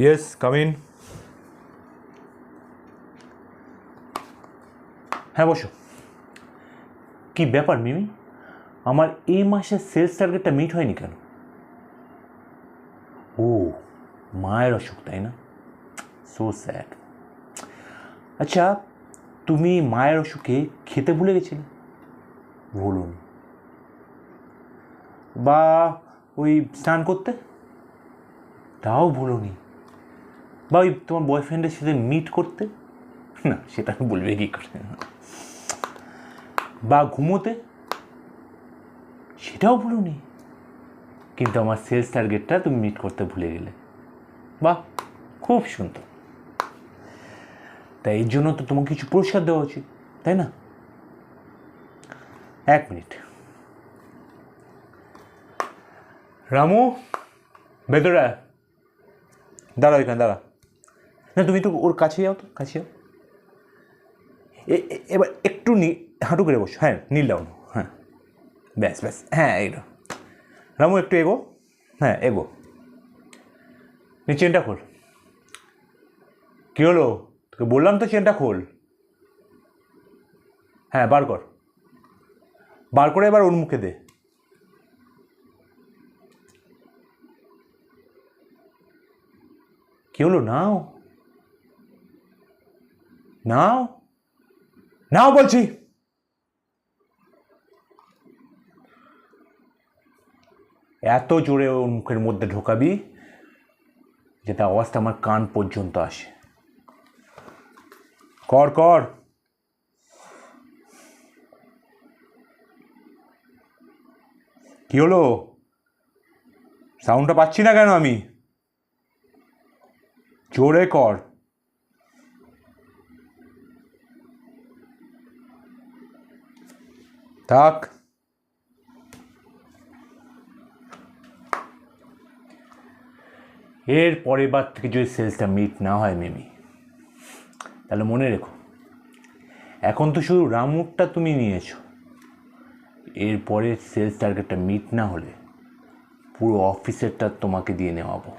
Yes, come in. হ্যাঁ, বসো। কি ব্যাপার মিমি, আমার এই মাসের সেলস টার্গেটটা মিট হয়নি কেন? ও, মায়ের অসুখ, তাই না? So sad. আচ্ছা, তুমি মায়ের অসুখে খেতে ভুলে গেছিলে? বলুন। বা ওই স্নান করতে, তাও ভুলোনি? বা ওই তোমার বয়ফ্রেন্ডের সাথে মিট করতে, না সেটা বলবে কী করে? বা ঘুমোতে, সেটাও ভুলোনি? কিন্তু আমার সেলস টার্গেটটা তুমি মিট করতে ভুলে গেলে। বাহ, খুব সুন্দর। তাই এর জন্য তো তোমাকে কিছু পুরস্কার দেওয়া উচিত, তাই না? 1 মিনিট। রামু, ভেতরে আয়। দাঁড়া, ওইখানে দাঁড়া। না, তুমি তো ওর কাছে যাও, তো কাছে যাও। এবার একটু হাঁটু করে বসো। হ্যাঁ, নীল ডাউন। হ্যাঁ, ব্যাস ব্যাস, হ্যাঁ এইটা। রামু, একটু এগো। হ্যাঁ, এগো। চেনটা খোল। কী হলো? তোকে বললাম তো চেনটা খোল। হ্যাঁ, বার কর। বার করে এবার ওর মুখে দে। কী হলো? নাও নাও নাও বলছি। এত জোরে ওর মুখের মধ্যে ঢোকাবি যেটা আওয়াজটা আমার কান পর্যন্ত আসে। কর কর। কী হলো? সাউন্ডটা পাচ্ছি না কেন আমি? জোরে কর। থাক। এর পরের বার থেকে যদি সেলসটা মিট না হয় মিমি, তাহলে মনে রেখো, এখন তো শুধু রামুরটা তুমি নিয়েছো, এরপরে সেলস টার্গেটটা মিট না হলে পুরো অফিসেরটা তোমাকে দিয়ে নেওয়াবো।